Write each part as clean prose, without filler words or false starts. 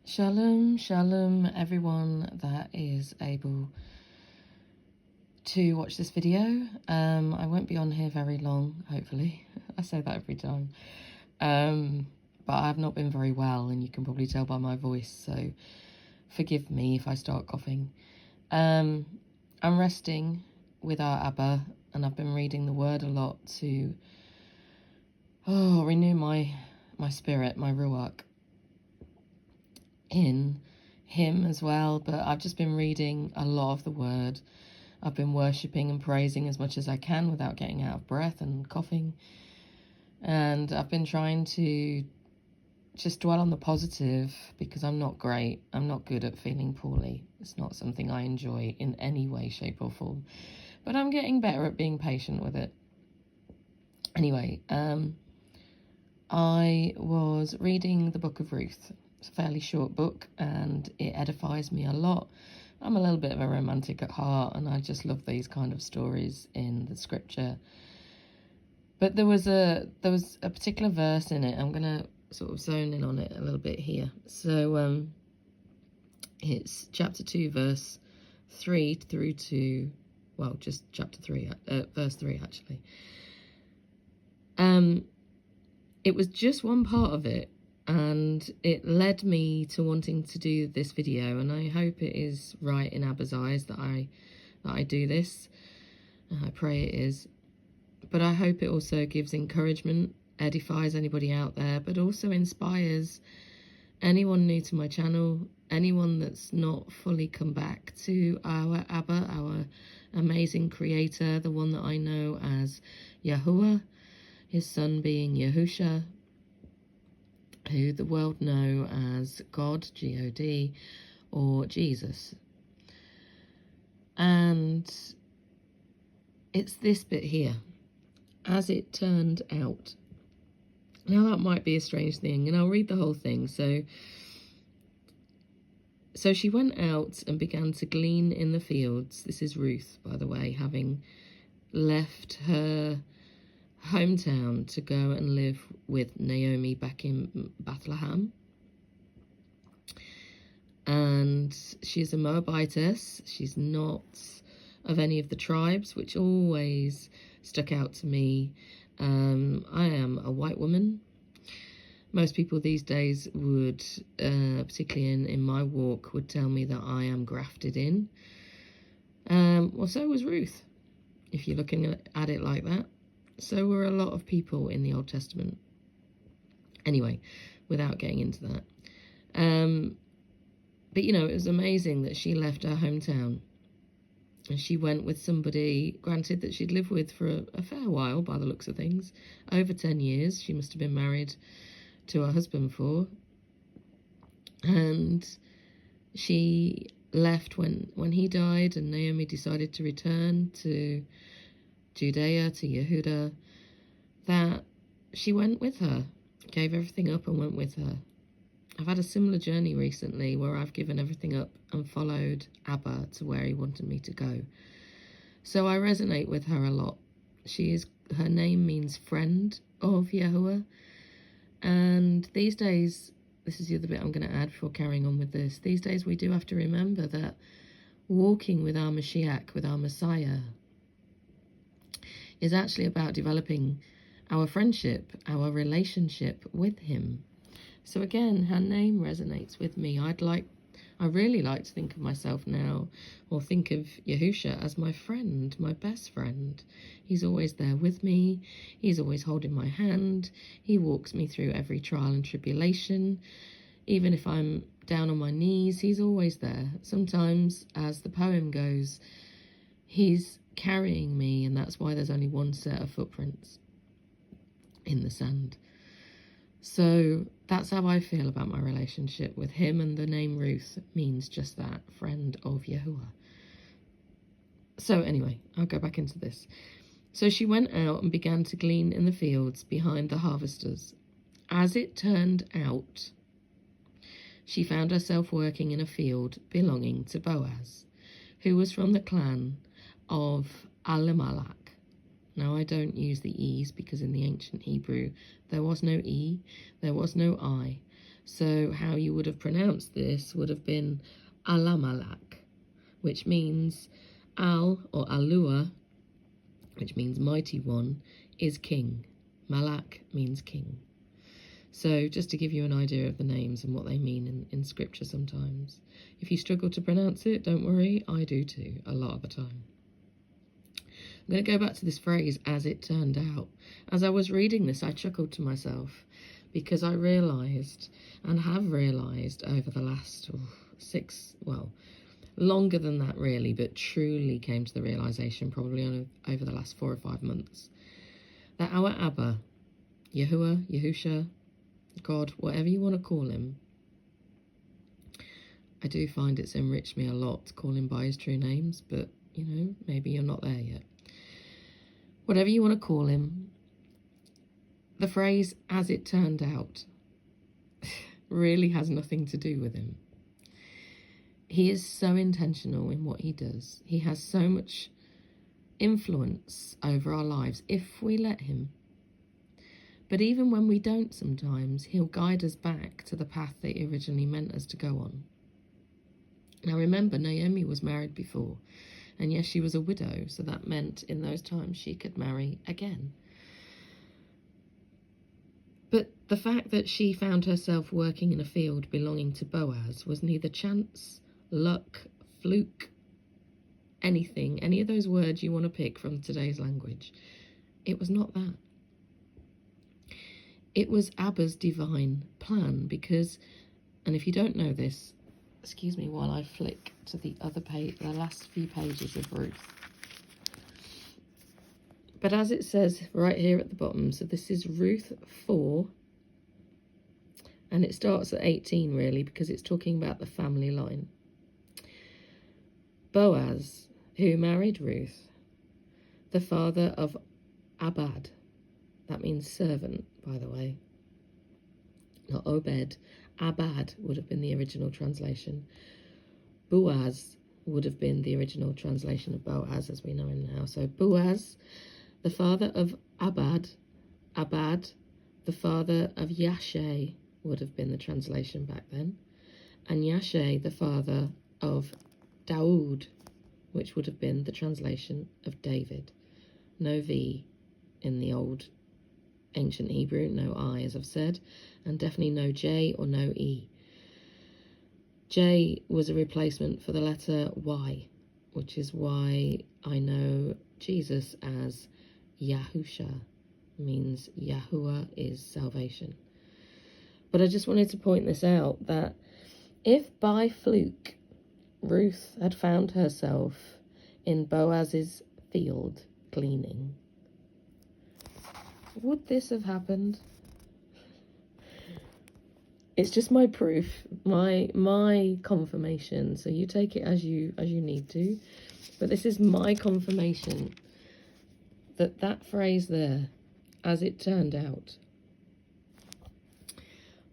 Shalom, shalom, everyone that is able to watch this video. I won't be on here very long, hopefully. I say that every time. But I've not been very well, and you can probably tell by my voice, so forgive me if I start coughing. I'm resting with our Aba, and I've been reading the Word a lot to renew my spirit, my YaHUaH, in him as well. But I've just been reading a lot of the Word. I've been worshipping and praising as much as I can without getting out of breath and coughing. And I've been trying to just dwell on the positive, because I'm not great. I'm not good at feeling poorly. It's not something I enjoy in any way, shape or form. But I'm getting better at being patient with it. Anyway, I was reading the book of Ruth. It's a fairly short book and it edifies me a lot. I'm a little bit of a romantic at heart, and I just love these kind of stories in the scripture. But there was a particular verse in it. I'm going to sort of zone in on it a little bit here. So it's chapter 2, verse 3 through to, well, just chapter 3, verse 3 actually. It was just one part of it, and it led me to wanting to do this video, and I hope it is right in Aba's eyes that I do this. I pray it is. But I hope it also gives encouragement, edifies anybody out there, but also inspires anyone new to my channel, anyone that's not fully come back to our Aba, our amazing creator, the one that I know as YaHUaH, his son being Yahusha, who the world know as God, G-O-D, or Jesus. And it's this bit here. As it turned out. Now that might be a strange thing, and I'll read the whole thing. So she went out and began to glean in the fields. This is Ruth, by the way, having left her hometown to go and live with Naomi back in Bethlehem. And she's a Moabitess. She's not of any of the tribes, which always stuck out to me. I am a white woman. Most people these days would, particularly in my walk, would tell me that I am grafted in. Well, so was Ruth, if you're looking at it like that. So were a lot of people in the Old Testament. Anyway, without getting into that. But, you know, it was amazing that she left her hometown. And she went with somebody, granted, that she'd lived with for a fair while, by the looks of things. Over 10 years. She must have been married to her husband for. And she left when he died, and Naomi decided to return to Judea, to Yehuda, that she went with her, gave everything up and went with her. I've had a similar journey recently where I've given everything up and followed Aba to where he wanted me to go. So I resonate with her a lot. Her name means friend of YaHUaH. And these days, this is the other bit I'm going to add before carrying on with this. These days we do have to remember that walking with our Mashiach, with our Messiah, is actually about developing our friendship, our relationship with him. So again, her name resonates with me. I really like to think of myself now, or think of Yahusha as my friend, my best friend. He's always there with me. He's always holding my hand. He walks me through every trial and tribulation. Even if I'm down on my knees, he's always there. Sometimes, as the poem goes, he's carrying me, and that's why there's only one set of footprints in the sand. So that's how I feel about my relationship with him, and the name Ruth means just that, friend of YaHUaH. So anyway, I'll go back into this. So she went out and began to glean in the fields behind the harvesters. As it turned out, she found herself working in a field belonging to Boaz, who was from the clan of Elimelech. Now, I don't use the E's because in the ancient Hebrew, there was no E, there was no I. So how you would have pronounced this would have been Alamalak, which means Al or Alua, which means mighty one, is king. Malak means king. So just to give you an idea of the names and what they mean in scripture sometimes. If you struggle to pronounce it, don't worry, I do too, a lot of the time. I'm going to go back to this phrase, as it turned out. As I was reading this, I chuckled to myself because I realised, and have realised over the last longer than that really, but truly came to the realisation probably over the last 4 or 5 months, that our Aba, YaHUaH, YaHusha, God, whatever you want to call him, I do find it's enriched me a lot to call him by his true names, but, you know, maybe you're not there yet. Whatever you want to call him, the phrase, as it turned out, really has nothing to do with him. He is so intentional in what he does. He has so much influence over our lives if we let him. But even when we don't sometimes, he'll guide us back to the path that he originally meant us to go on. Now remember, Naomi was married before, and yes, she was a widow, so that meant in those times she could marry again. But the fact that she found herself working in a field belonging to Boaz was neither chance, luck, fluke, anything, any of those words you want to pick from today's language. It was not that. It was Abba's divine plan because, and if you don't know this, excuse me while I flick to the other page, the last few pages of Ruth. But as it says right here at the bottom, so this is Ruth 4, and it starts at 18 really because it's talking about the family line. Boaz, who married Ruth, the father of Abad, that means servant, by the way, not Obed. Abad would have been the original translation. Boaz would have been the original translation of Boaz as we know him now. So Boaz, the father of Abad, Abad, the father of Yashay would have been the translation back then. And Yashay, the father of Daoud, which would have been the translation of David. No V in the old ancient Hebrew, no I as I've said, and definitely no J or no E. J was a replacement for the letter Y, which is why I know Jesus as YaHUaH, means YaHUaH is salvation. But I just wanted to point this out, that if by fluke Ruth had found herself in Boaz's field gleaning, would this have happened? It's just my proof, my confirmation. So you take it as you need to, but this is my confirmation that that phrase there, as it turned out,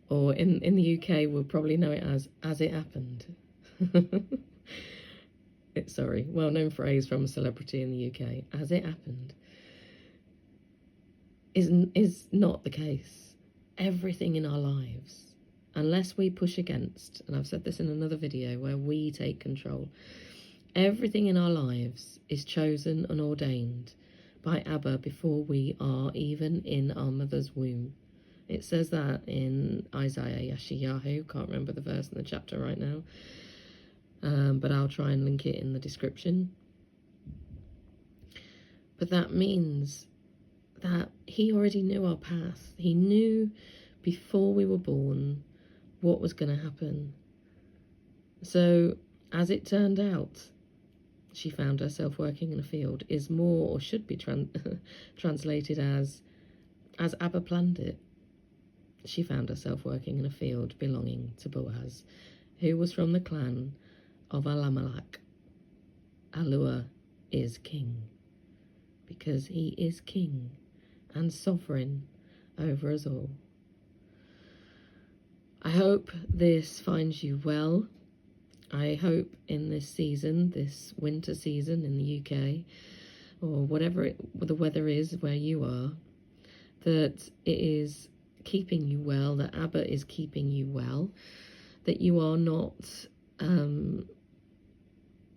or in the UK we'll probably know it as it happened. It's well-known phrase from a celebrity in the UK. As it happened is not the case. Everything in our lives, unless we push against, and I've said this in another video where we take control, everything in our lives is chosen and ordained by Abba before we are even in our mother's womb. It says that in Isaiah YaHUaH. Can't remember the verse in the chapter right now, but I'll try and link it in the description. But that means that he already knew our path. He knew before we were born what was going to happen. So, as it turned out, she found herself working in a field is more, or should be translated as Abba planned it. She found herself working in a field belonging to Boaz, who was from the clan of Elimelech. YaHUaH is king, because he is king and sovereign over us all. I hope this finds you well. I hope in this season, this winter season in the UK, or whatever the weather is where you are, that it is keeping you well, that Aba is keeping you well, that you are not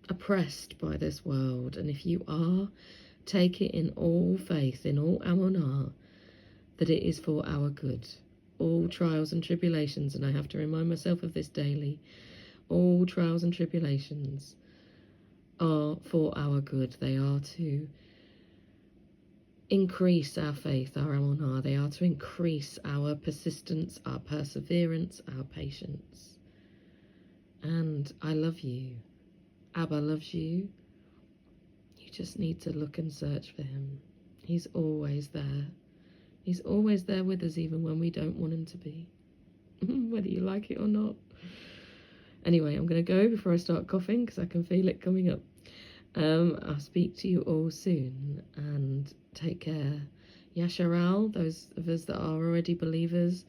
oppressed by this world. And if you are, take it in all faith, in all amunah, that it is for our good. All trials and tribulations, and I have to remind myself of this daily, all trials and tribulations are for our good. They are to increase our faith, our amunah. They are to increase our persistence, our perseverance, our patience. And I love you. Aba loves you. You just need to look and search for him. He's always there. He's always there with us, even when we don't want him to be. Whether you like it or not. Anyway, I'm going to go before I start coughing, because I can feel it coming up. I'll speak to you all soon, and take care. Yasharal, those of us that are already believers,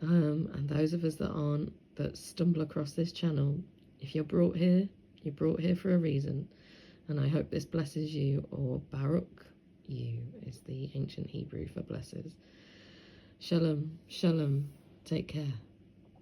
and those of us that aren't, that stumble across this channel. If you're brought here for a reason, and I hope this blesses you, or baruk you is the ancient Hebrew for blesses. Shalom, shalom, take care.